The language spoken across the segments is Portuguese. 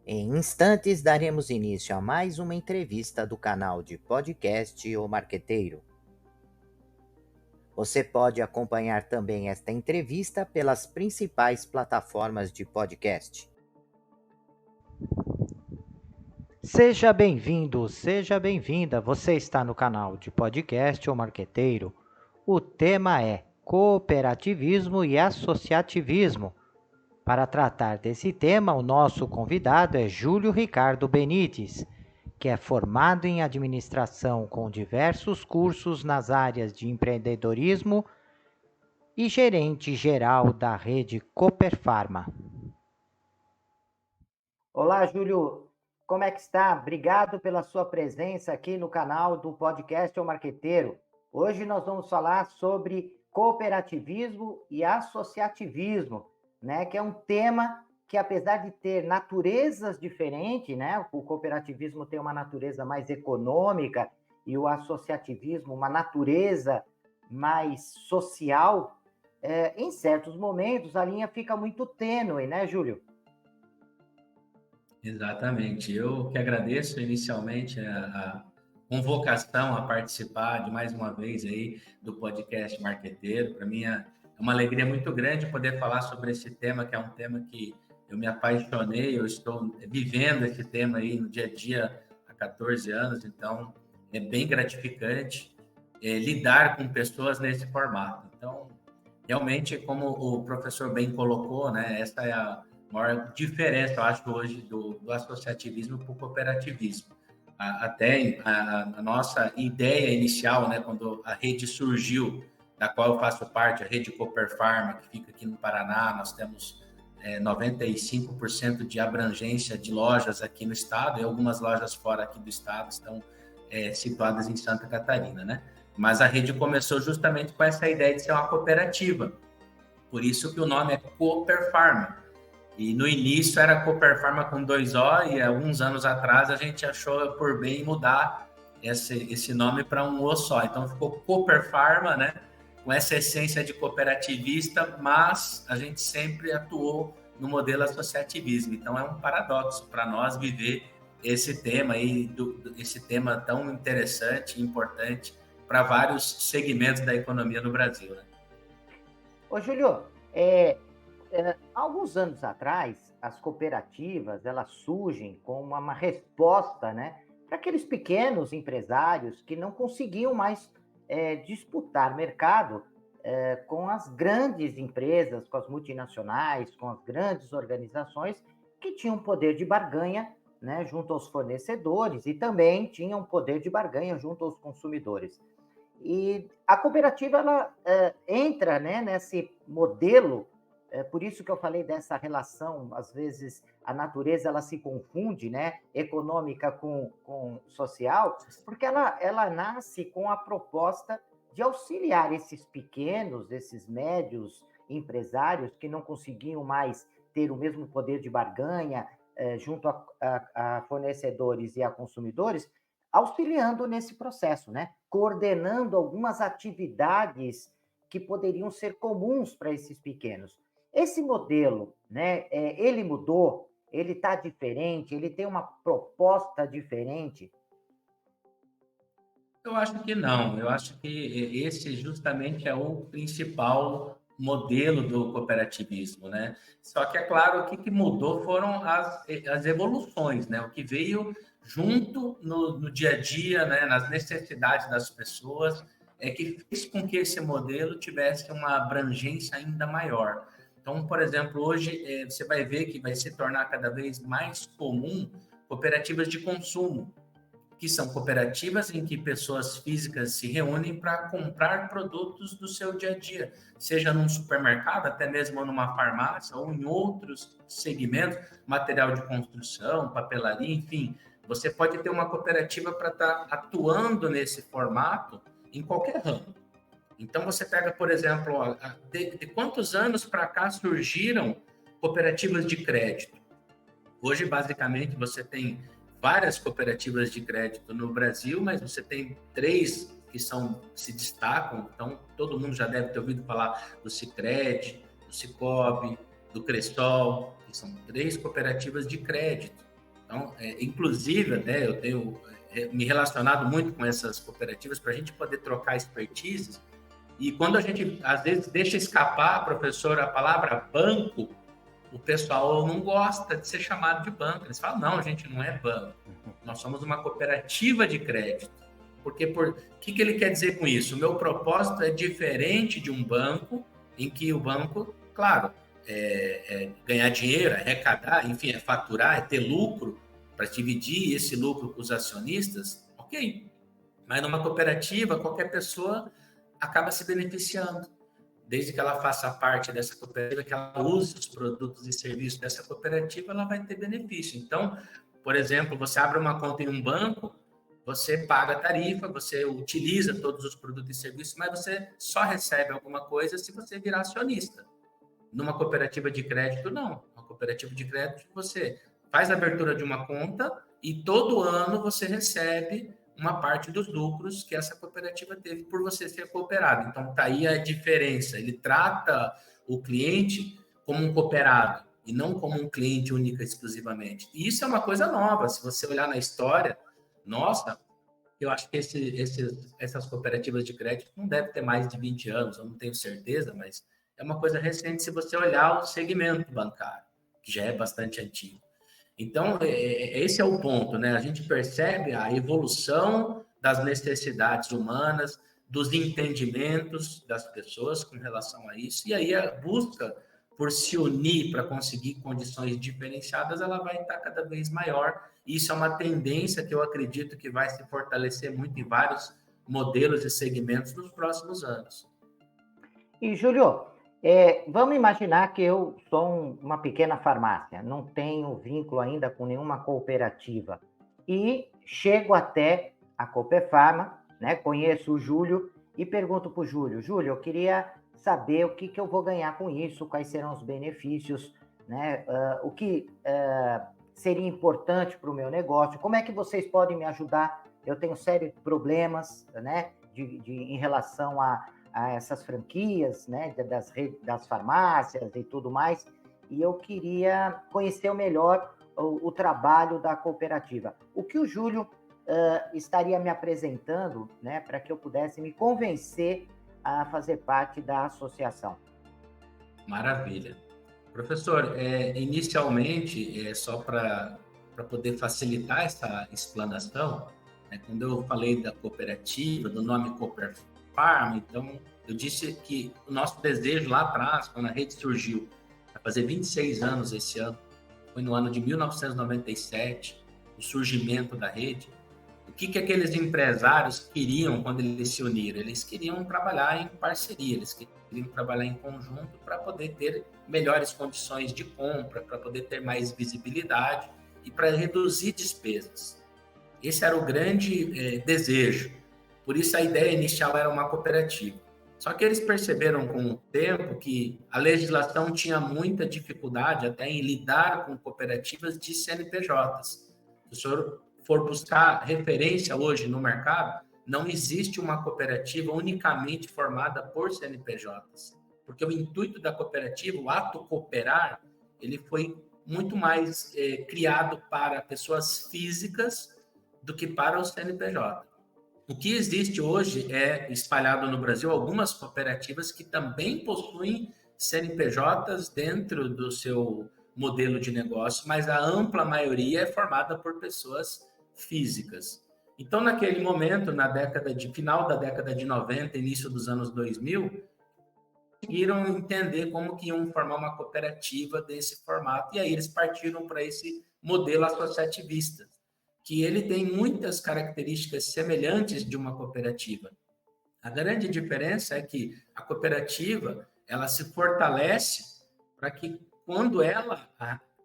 Em instantes, daremos início a mais uma entrevista do canal de podcast O Marqueteiro. Você pode acompanhar também esta entrevista pelas principais plataformas de podcast. Seja bem-vindo, seja bem-vinda. Você está no canal de podcast O Marqueteiro. O tema é cooperativismo e associativismo. Para tratar desse tema, o nosso convidado é Júlio Ricardo Benites, que é formado em administração com diversos cursos nas áreas de empreendedorismo e gerente geral da rede Cooperfarma. Olá, Júlio, como é que está? Obrigado pela sua presença aqui no canal do podcast O Marqueteiro. Hoje nós vamos falar sobre cooperativismo e associativismo, né? Que é um tema que, apesar de ter naturezas diferentes, né? O cooperativismo tem uma natureza mais econômica e o associativismo uma natureza mais social. Em certos momentos a linha fica muito tênue, né, Júlio? Exatamente. Eu que agradeço inicialmente a convocação a participar de mais uma vez aí do podcast Marqueteiro. Para mim é uma alegria muito grande poder falar sobre esse tema, que é um tema que eu me apaixonei, eu estou vivendo esse tema aí no dia a dia há 14 anos, então é bem gratificante lidar com pessoas nesse formato. Então, realmente, como o professor bem colocou, né, essa é a maior diferença, eu acho, hoje do associativismo para o cooperativismo. Até a nossa ideia inicial, né, quando a rede surgiu, da qual eu faço parte, a rede Cooperfarma, que fica aqui no Paraná, nós temos 95% de abrangência de lojas aqui no estado, e algumas lojas fora aqui do estado estão situadas em Santa Catarina, né? Mas a rede começou justamente com essa ideia de ser uma cooperativa. Por isso que o nome é Cooperfarma. E no início era Cooperfarma com 2 O, e alguns anos atrás a gente achou por bem mudar esse nome para um O só. Então ficou Cooperfarma, né? Com essa essência de cooperativista, mas a gente sempre atuou no modelo associativismo. Então é um paradoxo para nós viver esse tema aí, esse tema tão interessante e importante para vários segmentos da economia no Brasil, né? Ô, Júlio, alguns anos atrás, as cooperativas elas surgem como uma resposta, né, para aqueles pequenos empresários que não conseguiam mais disputar mercado com as grandes empresas, com as multinacionais, com as grandes organizações que tinham poder de barganha, né, junto aos fornecedores e também tinham poder de barganha junto aos consumidores. E a cooperativa ela entra, né, nesse modelo, por isso que eu falei dessa relação, às vezes a natureza ela se confunde, né, econômica com social, porque ela nasce com a proposta de auxiliar esses pequenos, esses médios empresários que não conseguiam mais ter o mesmo poder de barganha junto a fornecedores e a consumidores, auxiliando nesse processo, né? Coordenando algumas atividades que poderiam ser comuns para esses pequenos. Esse modelo, né, ele mudou, ele está diferente, ele tem uma proposta diferente. Eu acho que não. Eu acho que esse justamente é o principal modelo do cooperativismo, né? Só que é claro, o que mudou foram as evoluções, né? O que veio junto no dia a dia, né? Nas necessidades das pessoas, é que fez com que esse modelo tivesse uma abrangência ainda maior. Então, por exemplo, hoje você vai ver que vai se tornar cada vez mais comum cooperativas de consumo, que são cooperativas em que pessoas físicas se reúnem para comprar produtos do seu dia a dia, seja num supermercado, até mesmo numa farmácia ou em outros segmentos, material de construção, papelaria, enfim. Você pode ter uma cooperativa para estar atuando nesse formato em qualquer ramo. Então, você pega, por exemplo, de quantos anos para cá surgiram cooperativas de crédito? Hoje, basicamente, você tem várias cooperativas de crédito no Brasil, mas você tem 3 que se destacam. Então, todo mundo já deve ter ouvido falar do Sicredi, do Sicobi, do Cressol, que são 3 cooperativas de crédito. Então, inclusive, até eu tenho me relacionado muito com essas cooperativas para a gente poder trocar expertises. E quando a gente, às vezes, deixa escapar, professor, a palavra banco, o pessoal não gosta de ser chamado de banco. Eles falam, não, a gente não é banco. Nós somos uma cooperativa de crédito. Porque o que ele quer dizer com isso? O meu propósito é diferente de um banco, em que o banco, claro, ganhar dinheiro, arrecadar, enfim, é faturar, é ter lucro, para dividir esse lucro com os acionistas, ok. Mas numa cooperativa, qualquer pessoa acaba se beneficiando, desde que ela faça parte dessa cooperativa, que ela use os produtos e serviços dessa cooperativa, ela vai ter benefício. Então, por exemplo, você abre uma conta em um banco, você paga a tarifa, você utiliza todos os produtos e serviços, mas você só recebe alguma coisa se você virar acionista. Numa cooperativa de crédito, não. Uma cooperativa de crédito, você faz a abertura de uma conta e todo ano você recebe uma parte dos lucros que essa cooperativa teve por você ser cooperado. Então, está aí a diferença. Ele trata o cliente como um cooperado e não como um cliente única exclusivamente. E isso é uma coisa nova. Se você olhar na história, nossa, eu acho que essas cooperativas de crédito não devem ter mais de 20 anos, eu não tenho certeza, mas é uma coisa recente se você olhar o segmento bancário, que já é bastante antigo. Então, esse é o ponto, né? A gente percebe a evolução das necessidades humanas, dos entendimentos das pessoas com relação a isso, e aí a busca por se unir para conseguir condições diferenciadas, ela vai estar cada vez maior. Isso é uma tendência que eu acredito que vai se fortalecer muito em vários modelos e segmentos nos próximos anos. E, Júlio, vamos imaginar que eu sou uma pequena farmácia, não tenho vínculo ainda com nenhuma cooperativa e chego até a Cooperfarma, né? Conheço o Júlio e pergunto para o Júlio, eu queria saber o que eu vou ganhar com isso, quais serão os benefícios, né? O que seria importante para o meu negócio, como é que vocês podem me ajudar? Eu tenho sérios problemas, né? Em relação a essas franquias, né, das farmácias e tudo mais, e eu queria conhecer melhor o trabalho da cooperativa. O que o Júlio estaria me apresentando, né, para que eu pudesse me convencer a fazer parte da associação? Maravilha. Professor, inicialmente, só para poder facilitar essa explanação, né, quando eu falei da cooperativa, do nome Cooperfarma, então eu disse que o nosso desejo lá atrás, quando a rede surgiu, vai fazer 26 anos esse ano, foi no ano de 1997, o surgimento da rede. O que aqueles empresários queriam quando eles se uniram? Eles queriam trabalhar em parceria, eles queriam trabalhar em conjunto para poder ter melhores condições de compra, para poder ter mais visibilidade e para reduzir despesas. Esse era o grande desejo. Por isso a ideia inicial era uma cooperativa. Só que eles perceberam com o tempo que a legislação tinha muita dificuldade até em lidar com cooperativas de CNPJs. Se o senhor for buscar referência hoje no mercado, não existe uma cooperativa unicamente formada por CNPJs. Porque o intuito da cooperativa, o ato cooperar, ele foi muito mais criado para pessoas físicas do que para o CNPJ. O que existe hoje é espalhado no Brasil algumas cooperativas que também possuem CNPJs dentro do seu modelo de negócio, mas a ampla maioria é formada por pessoas físicas. Então, naquele momento, final da década de 90, início dos anos 2000, conseguiram entender como que iam formar uma cooperativa desse formato, e aí eles partiram para esse modelo associativista, que ele tem muitas características semelhantes de uma cooperativa. A grande diferença é que a cooperativa, ela se fortalece para que quando ela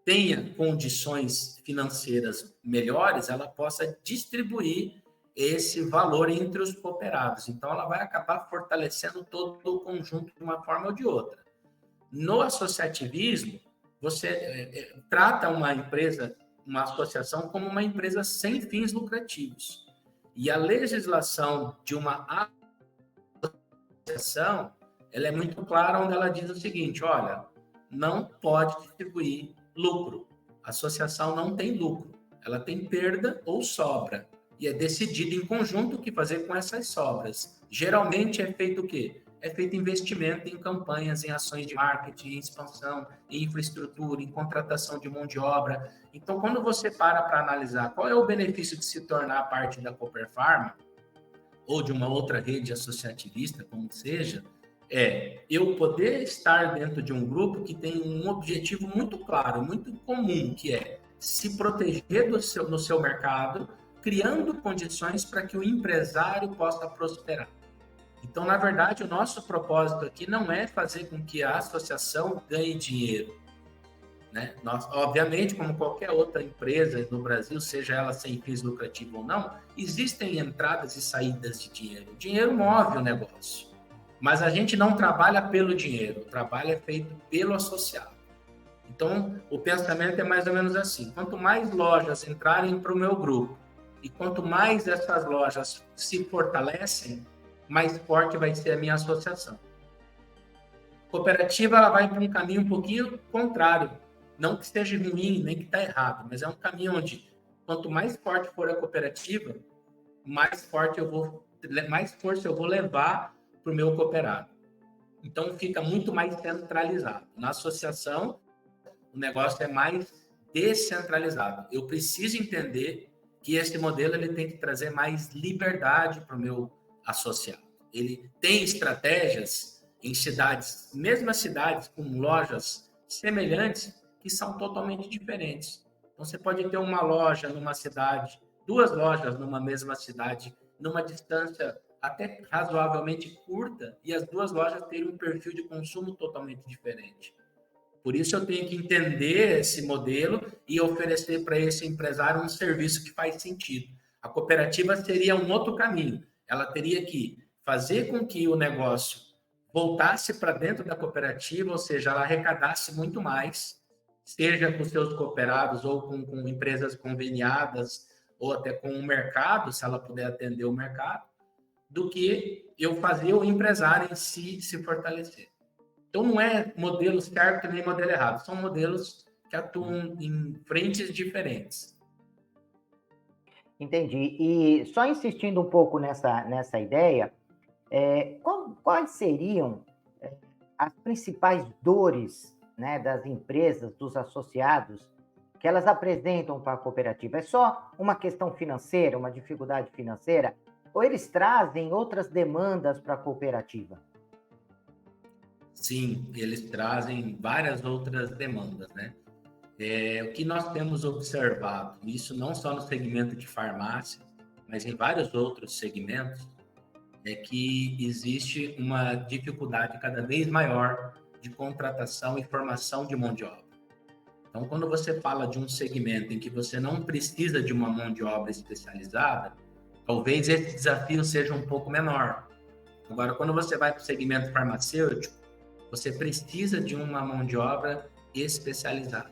tenha condições financeiras melhores, ela possa distribuir esse valor entre os cooperados. Então, ela vai acabar fortalecendo todo o conjunto de uma forma ou de outra. No associativismo, você trata uma empresa, uma associação, como uma empresa sem fins lucrativos. E a legislação de uma associação, ela é muito clara, onde ela diz o seguinte: olha, não pode distribuir lucro. A associação não tem lucro. ela tem perda ou sobra. E é decidido em conjunto o que fazer com essas sobras. Geralmente é feito o quê? É feito investimento em campanhas, em ações de marketing, em expansão, em infraestrutura, em contratação de mão de obra. Então, quando você para analisar qual é o benefício de se tornar parte da Cooper Pharma, ou de uma outra rede associativista, como seja, é eu poder estar dentro de um grupo que tem um objetivo muito claro, muito comum, que é se proteger no seu mercado, criando condições para que o empresário possa prosperar. Então, na verdade, o nosso propósito aqui não é fazer com que a associação ganhe dinheiro, né? Nós, obviamente, como qualquer outra empresa no Brasil, seja ela sem fins lucrativos ou não, existem entradas e saídas de dinheiro. O dinheiro move o negócio. Mas a gente não trabalha pelo dinheiro, o trabalho é feito pelo associado. Então, o pensamento é mais ou menos assim: quanto mais lojas entrarem para o meu grupo e quanto mais essas lojas se fortalecem, mais forte vai ser a minha associação. A cooperativa ela vai para um caminho um pouquinho contrário. Não que esteja ruim, nem que está errado, mas é um caminho onde, quanto mais forte for a cooperativa, mais força eu vou levar para o meu cooperado. Então, fica muito mais centralizado. Na associação, o negócio é mais descentralizado. Eu preciso entender que esse modelo ele tem que trazer mais liberdade para o meu associado. Ele tem estratégias em cidades, mesmas cidades com lojas semelhantes, que são totalmente diferentes. Então, você pode ter uma loja numa cidade, duas lojas numa mesma cidade, numa distância até razoavelmente curta, e as duas lojas terem um perfil de consumo totalmente diferente. Por isso, eu tenho que entender esse modelo e oferecer para esse empresário um serviço que faz sentido. A cooperativa seria um outro caminho. Ela teria que fazer com que o negócio voltasse para dentro da cooperativa, ou seja, ela arrecadasse muito mais, seja com seus cooperados ou com empresas conveniadas, ou até com o mercado, se ela puder atender o mercado, do que eu fazer o empresário em si se fortalecer. Então, não é modelo certo nem modelo errado, são modelos que atuam em frentes diferentes. Entendi. E só insistindo um pouco nessa ideia, quais seriam as principais dores, né, das empresas, dos associados, que elas apresentam para a cooperativa? É só uma questão financeira, uma dificuldade financeira? Ou eles trazem outras demandas para a cooperativa? Sim, eles trazem várias outras demandas, né? O que nós temos observado, isso não só no segmento de farmácia, mas em vários outros segmentos, é que existe uma dificuldade cada vez maior de contratação e formação de mão de obra. Então, quando você fala de um segmento em que você não precisa de uma mão de obra especializada, talvez esse desafio seja um pouco menor. Agora, quando você vai para o segmento farmacêutico, você precisa de uma mão de obra especializada,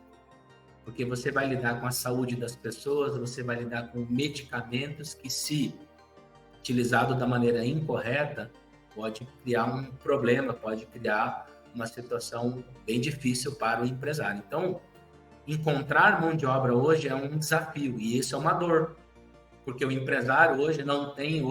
porque você vai lidar com a saúde das pessoas, você vai lidar com medicamentos que, se utilizado da maneira incorreta, pode criar um problema, pode criar uma situação bem difícil para o empresário. Então, encontrar mão de obra hoje é um desafio, e isso é uma dor, porque o empresário hoje não tem,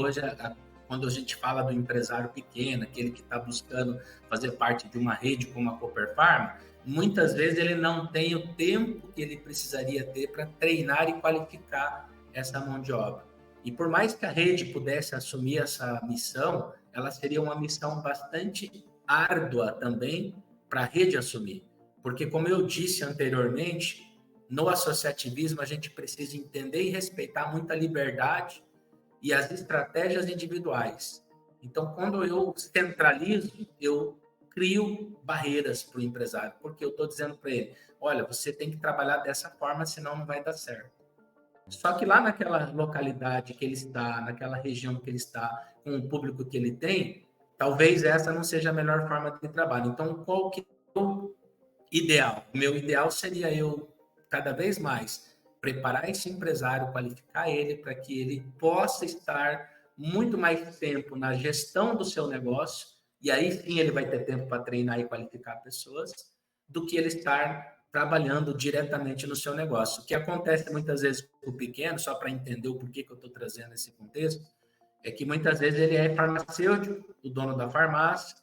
quando a gente fala do empresário pequeno, aquele que está buscando fazer parte de uma rede como a Cooper Pharma, muitas vezes ele não tem o tempo que ele precisaria ter para treinar e qualificar essa mão de obra. E por mais que a rede pudesse assumir essa missão, ela seria uma missão bastante árdua também para a rede assumir. Porque, como eu disse anteriormente, no associativismo a gente precisa entender e respeitar muita liberdade e as estratégias individuais. Então, quando eu centralizo, eu crio barreiras para o empresário, porque eu estou dizendo para ele, olha, você tem que trabalhar dessa forma, senão não vai dar certo. Só que lá naquela localidade que ele está, naquela região que ele está, com o público que ele tem, talvez essa não seja a melhor forma de trabalho. Então, qual que é o ideal? O meu ideal seria eu, cada vez mais, preparar esse empresário, qualificar ele para que ele possa estar muito mais tempo na gestão do seu negócio, e aí sim ele vai ter tempo para treinar e qualificar pessoas, do que ele estar trabalhando diretamente no seu negócio. O que acontece muitas vezes com o pequeno, só para entender o porquê que eu estou trazendo esse contexto, é que muitas vezes ele é farmacêutico, o dono da farmácia,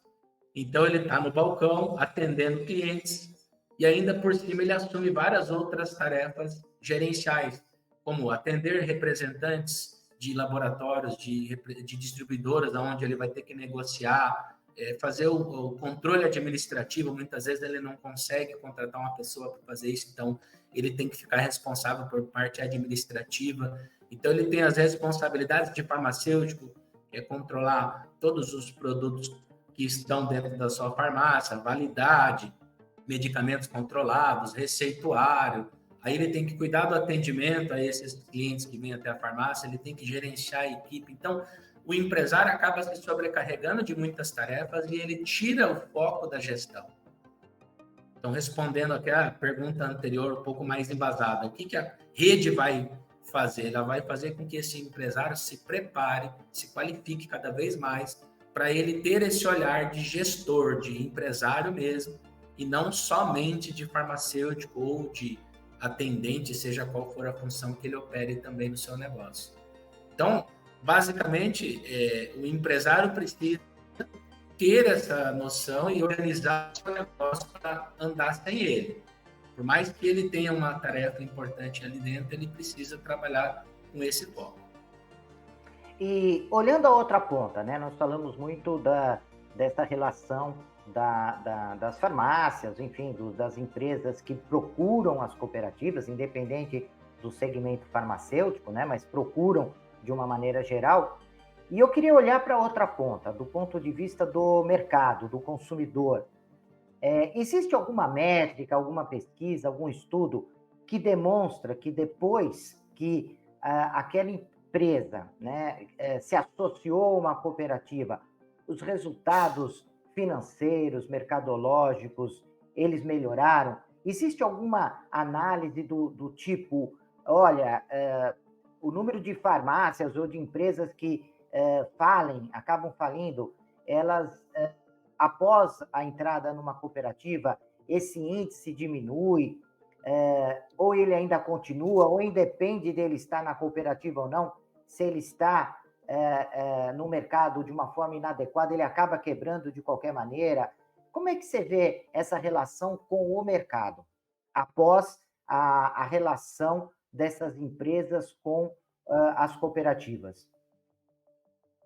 então ele está no balcão atendendo clientes e ainda por cima ele assume várias outras tarefas gerenciais, como atender representantes de laboratórios, de distribuidoras, onde ele vai ter que negociar, fazer o controle administrativo. Muitas vezes ele não consegue contratar uma pessoa para fazer isso, então ele tem que ficar responsável por parte administrativa. Então ele tem as responsabilidades de farmacêutico, que é controlar todos os produtos que estão dentro da sua farmácia, validade, medicamentos controlados, receituário. Aí ele tem que cuidar do atendimento a esses clientes que vêm até a farmácia, ele tem que gerenciar a equipe. Então, o empresário acaba se sobrecarregando de muitas tarefas e ele tira o foco da gestão. Então, respondendo aqui a pergunta anterior, um pouco mais embasada, o que a rede vai fazer? Ela vai fazer com que esse empresário se prepare, se qualifique cada vez mais, para ele ter esse olhar de gestor, de empresário mesmo, e não somente de farmacêutico ou de atendente, seja qual for a função que ele opere também no seu negócio. Então, basicamente, o empresário precisa ter essa noção e organizar o seu negócio para andar sem ele. Por mais que ele tenha uma tarefa importante ali dentro, ele precisa trabalhar com esse foco. E olhando a outra ponta, né, nós falamos muito dessa relação das farmácias, enfim, das empresas que procuram as cooperativas, independente do segmento farmacêutico, né, mas procuram de uma maneira geral. E eu queria olhar para outra ponta, do ponto de vista do mercado, do consumidor. Existe alguma métrica, alguma pesquisa, algum estudo que demonstra que depois que aquela empresa, né, se associou a uma cooperativa, os resultados financeiros, mercadológicos, eles melhoraram? Existe alguma análise do tipo, olha, o número de farmácias ou de empresas que acabam falindo, elas, após a entrada numa cooperativa, esse índice diminui, ou ele ainda continua, ou independe dele estar na cooperativa ou não, se ele está no mercado de uma forma inadequada, ele acaba quebrando de qualquer maneira. Como é que você vê essa relação com o mercado, após a relação dessas empresas com as cooperativas?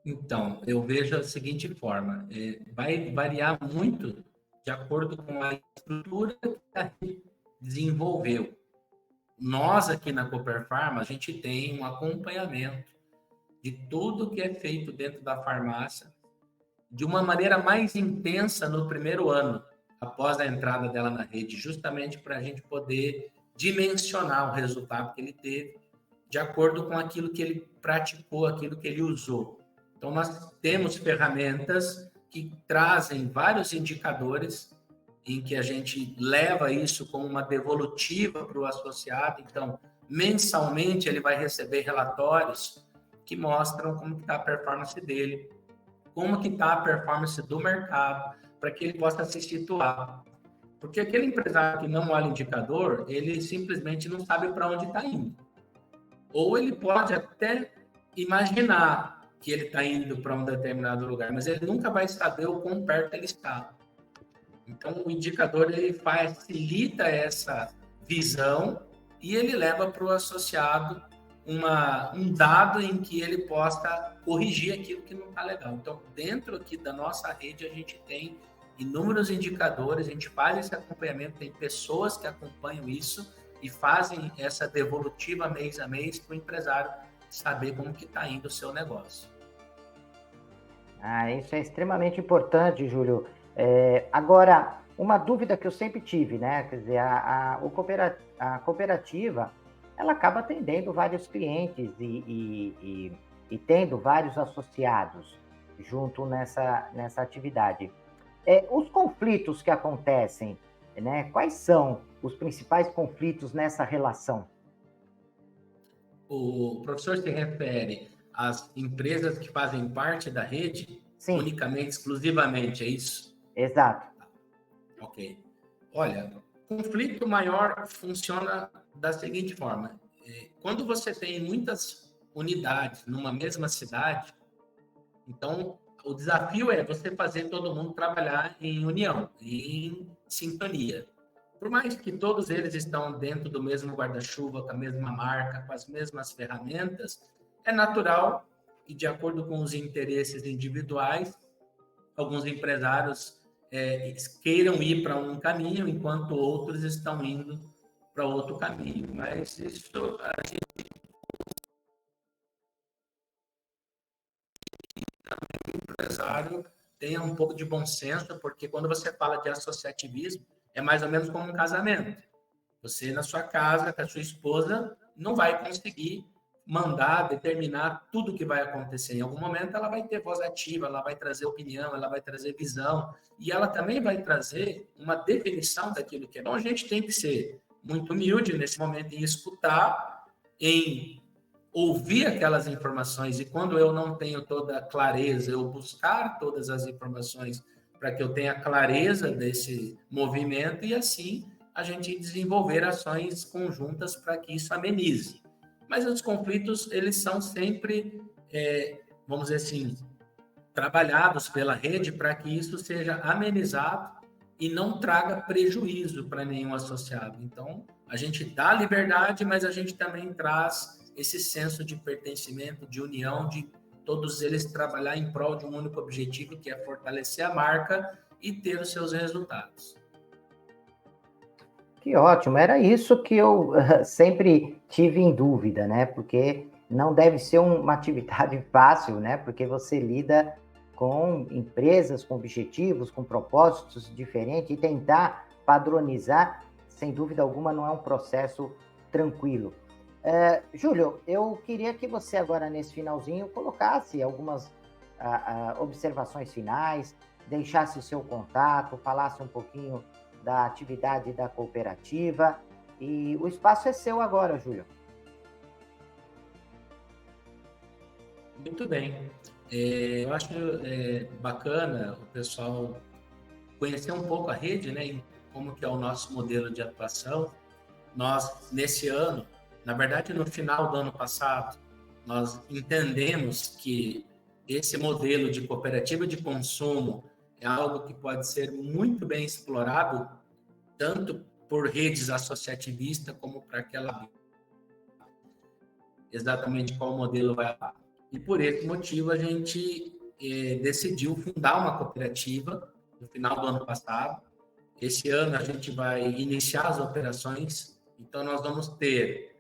Então, eu vejo da seguinte forma, vai variar muito de acordo com a estrutura que a gente desenvolveu. Nós aqui na Cooper Pharma, a gente tem um acompanhamento de tudo que é feito dentro da farmácia de uma maneira mais intensa no primeiro ano, após a entrada dela na rede, justamente para a gente poder dimensionar o resultado que ele teve, de acordo com aquilo que ele praticou, aquilo que ele usou. Então, nós temos ferramentas que trazem vários indicadores em que a gente leva isso como uma devolutiva para o associado. Então, mensalmente, ele vai receber relatórios que mostram como está a performance dele, como que está a performance do mercado, para que ele possa se situar. Porque aquele empresário que não olha indicador, ele simplesmente não sabe para onde está indo. Ou ele pode até imaginar que ele está indo para um determinado lugar, mas ele nunca vai saber o quão perto ele está. Então, o indicador ele facilita essa visão e ele leva para o associado um dado em que ele possa corrigir aquilo que não está legal. Então, dentro aqui da nossa rede, a gente tem inúmeros indicadores, a gente faz esse acompanhamento, tem pessoas que acompanham isso e fazem essa devolutiva mês a mês para o empresário saber como que está indo o seu negócio. Isso é extremamente importante, Júlio. Agora, uma dúvida que eu sempre tive, né? Quer dizer, a cooperativa, ela acaba atendendo vários clientes e tendo vários associados junto nessa atividade. Os conflitos que acontecem, né? Quais são os principais conflitos nessa relação? O professor se refere às empresas que fazem parte da rede? Sim. Unicamente, exclusivamente, é isso? Exato. Ok. Olha, conflito maior funciona da seguinte forma. Quando você tem muitas unidades numa mesma cidade, então o desafio é você fazer todo mundo trabalhar em união, em sintonia. Por mais que todos eles estão dentro do mesmo guarda-chuva, com a mesma marca, com as mesmas ferramentas, é natural que, de acordo com os interesses individuais, alguns empresários queiram ir para um caminho, enquanto outros estão indo para outro caminho. Mas isso a gente, o empresário, tenha um pouco de bom senso, porque quando você fala de associativismo, é mais ou menos como um casamento. Você, na sua casa, com a sua esposa, não vai conseguir mandar, determinar tudo o que vai acontecer. Em algum momento, ela vai ter voz ativa, ela vai trazer opinião, ela vai trazer visão, e ela também vai trazer uma definição daquilo que é. Então, a gente tem que ser muito humilde nesse momento em escutar, em ouvir aquelas informações, e quando eu não tenho toda a clareza, eu buscar todas as informações para que eu tenha clareza desse movimento e, assim, a gente desenvolver ações conjuntas para que isso amenize. Mas os conflitos, eles são sempre, vamos dizer assim, trabalhados pela rede para que isso seja amenizado e não traga prejuízo para nenhum associado. Então, a gente dá liberdade, mas a gente também traz esse senso de pertencimento, de união, de todos eles trabalhar em prol de um único objetivo, que é fortalecer a marca e ter os seus resultados. Que ótimo, era isso que eu sempre tive em dúvida, né? Porque não deve ser uma atividade fácil, né? Porque você lida com empresas, com objetivos, com propósitos diferentes, e tentar padronizar, sem dúvida alguma, não é um processo tranquilo. Júlio, eu queria que você agora, nesse finalzinho, colocasse algumas observações finais, deixasse o seu contato, falasse um pouquinho da atividade da cooperativa, e o espaço é seu agora, Júlio. Muito bem. Eu acho bacana o pessoal conhecer um pouco a rede, né, e como que é o nosso modelo de atuação. Nós, nesse ano, na verdade, no final do ano passado, nós entendemos que esse modelo de cooperativa de consumo é algo que pode ser muito bem explorado, tanto por redes associativistas, como para aquela exatamente qual modelo vai. E por esse motivo a gente decidiu fundar uma cooperativa no final do ano passado. Esse ano a gente vai iniciar as operações, então nós vamos ter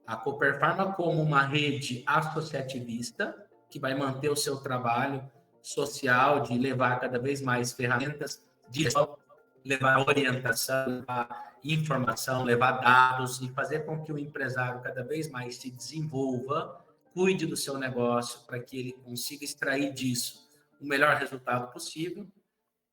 a Cooperfarma como uma rede associativista, que vai manter o seu trabalho social de levar cada vez mais ferramentas, de levar orientação, levar informação, levar dados e fazer com que o empresário cada vez mais se desenvolva, cuide do seu negócio para que ele consiga extrair disso o melhor resultado possível.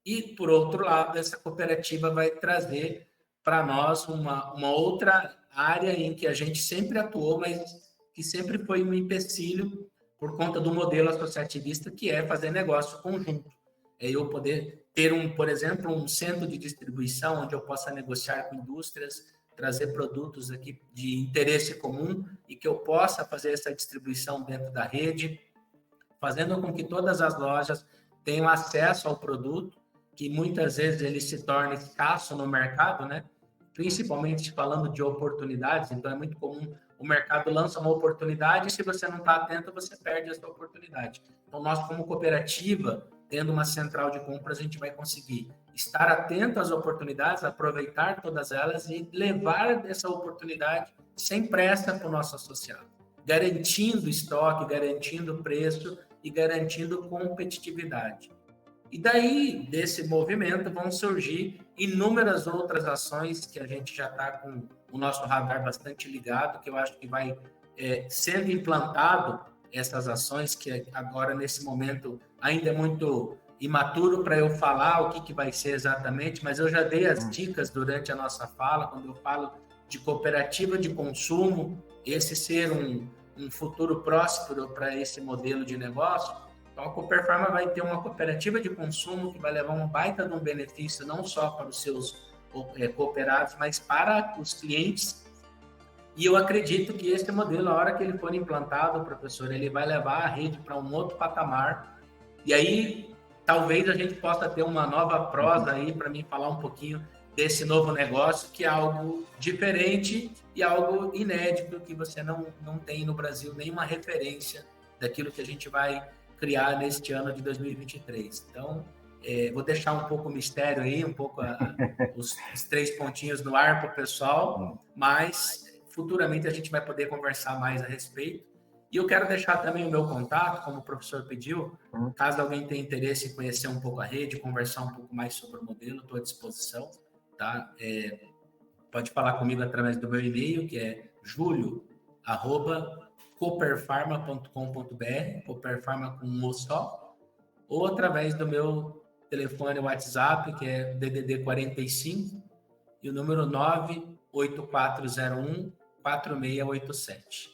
E, por outro lado, essa cooperativa vai trazer para nós uma outra área em que a gente sempre atuou, mas que sempre foi um empecilho por conta do modelo associativista, que é fazer negócio conjunto. É eu poder ter, por exemplo, um centro de distribuição onde eu possa negociar com indústrias, trazer produtos aqui de interesse comum e que eu possa fazer essa distribuição dentro da rede, fazendo com que todas as lojas tenham acesso ao produto, que muitas vezes ele se torna escasso no mercado, né? Principalmente falando de oportunidades. Então, é muito comum o mercado lança uma oportunidade e, se você não está atento, você perde essa oportunidade. Então, nós, como cooperativa, tendo uma central de compras, a gente vai conseguir estar atento às oportunidades, aproveitar todas elas e levar essa oportunidade sem pressa para o nosso associado, garantindo estoque, garantindo preço e garantindo competitividade. E daí, desse movimento, vão surgir inúmeras outras ações que a gente já está com o nosso radar bastante ligado, que eu acho que vai sendo implantado essas ações, que agora, nesse momento, ainda é muito imaturo para eu falar o que vai ser exatamente, mas eu já dei as dicas durante a nossa fala, quando eu falo de cooperativa de consumo, esse ser um futuro próspero para esse modelo de negócio. Então, a Cooperfarma vai ter uma cooperativa de consumo que vai levar um baita de um benefício, não só para os seus cooperados, mas para os clientes. E eu acredito que esse modelo, a hora que ele for implantado, professor, ele vai levar a rede para um outro patamar. E aí, talvez a gente possa ter uma nova prosa aí para mim falar um pouquinho desse novo negócio, que é algo diferente e algo inédito, que você não tem no Brasil nenhuma referência daquilo que a gente vai criar neste ano de 2023. Então, vou deixar um pouco o mistério aí, um pouco os 3 pontinhos no ar para o pessoal, mas futuramente a gente vai poder conversar mais a respeito. E eu quero deixar também o meu contato, como o professor pediu, caso alguém tenha interesse em conhecer um pouco a rede, conversar um pouco mais sobre o modelo, estou à disposição, tá? Pode falar comigo através do meu e-mail, que é julio@cooperpharma.com.br, Cooperpharma com um só, ou através do meu telefone WhatsApp, que é DDD 45, e o número 98401-4687.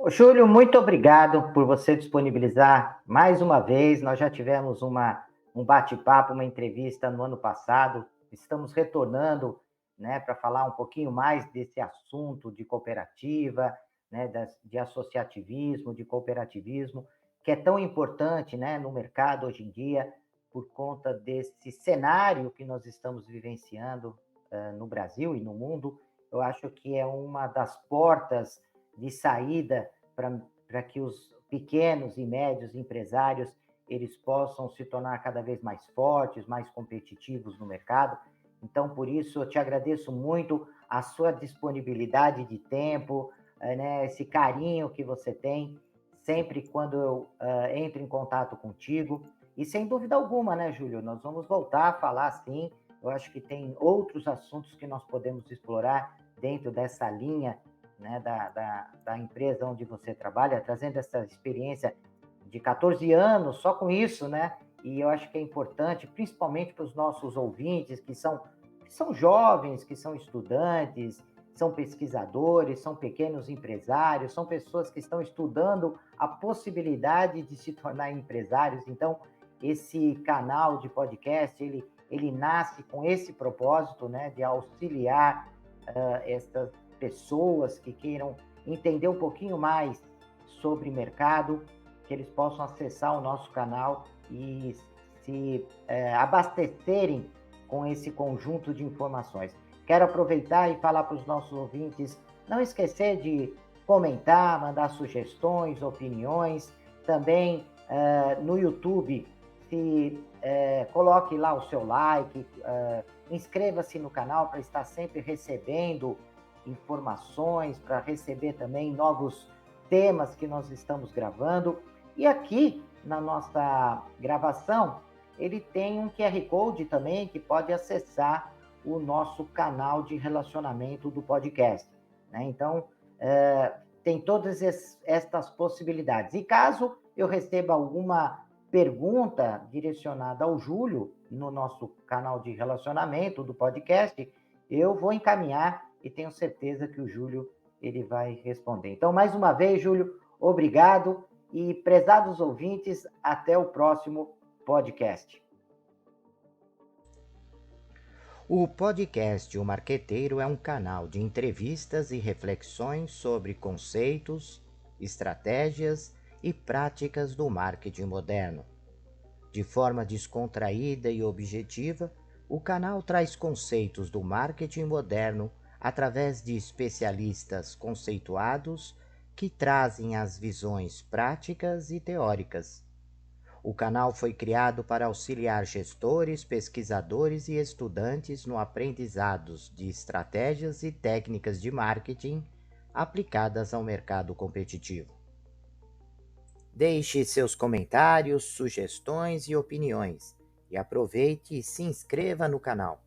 Júlio, muito obrigado por você disponibilizar mais uma vez. Nós já tivemos um bate-papo, uma entrevista no ano passado. Estamos retornando, né, para falar um pouquinho mais desse assunto de cooperativa, né, de associativismo, de cooperativismo, que é tão importante, né, no mercado hoje em dia, por conta desse cenário que nós estamos vivenciando no Brasil e no mundo. Eu acho que é uma das portas de saída para que os pequenos e médios empresários eles possam se tornar cada vez mais fortes, mais competitivos no mercado. Então, por isso, eu te agradeço muito a sua disponibilidade de tempo, né, esse carinho que você tem sempre quando eu entro em contato contigo. E sem dúvida alguma, né, Júlio, nós vamos voltar a falar sim. Eu acho que tem outros assuntos que nós podemos explorar dentro dessa linha, né, da empresa onde você trabalha, trazendo essa experiência de 14 anos só com isso, né? E eu acho que é importante, principalmente para os nossos ouvintes, que são jovens, que são estudantes, são pesquisadores, são pequenos empresários, são pessoas que estão estudando a possibilidade de se tornar empresários. Então, esse canal de podcast, ele nasce com esse propósito, né, de auxiliar essas pessoas que queiram entender um pouquinho mais sobre mercado, que eles possam acessar o nosso canal e se abastecerem com esse conjunto de informações. Quero aproveitar e falar para os nossos ouvintes, não esquecer de comentar, mandar sugestões, opiniões, também no YouTube, coloque lá o seu like, inscreva-se no canal para estar sempre recebendo informações, para receber também novos temas que nós estamos gravando. E aqui, na nossa gravação, ele tem um QR Code também que pode acessar o nosso canal de relacionamento do podcast, né? Então, tem todas estas possibilidades. E caso eu receba alguma pergunta direcionada ao Júlio no nosso canal de relacionamento do podcast, eu vou encaminhar e tenho certeza que o Júlio ele vai responder. Então, mais uma vez, Júlio, obrigado e, prezados ouvintes, até o próximo podcast. O podcast O Marqueteiro é um canal de entrevistas e reflexões sobre conceitos, estratégias e práticas do marketing moderno. De forma descontraída e objetiva, o canal traz conceitos do marketing moderno através de especialistas conceituados que trazem as visões práticas e teóricas. O canal foi criado para auxiliar gestores, pesquisadores e estudantes no aprendizado de estratégias e técnicas de marketing aplicadas ao mercado competitivo. Deixe seus comentários, sugestões e opiniões e aproveite e se inscreva no canal.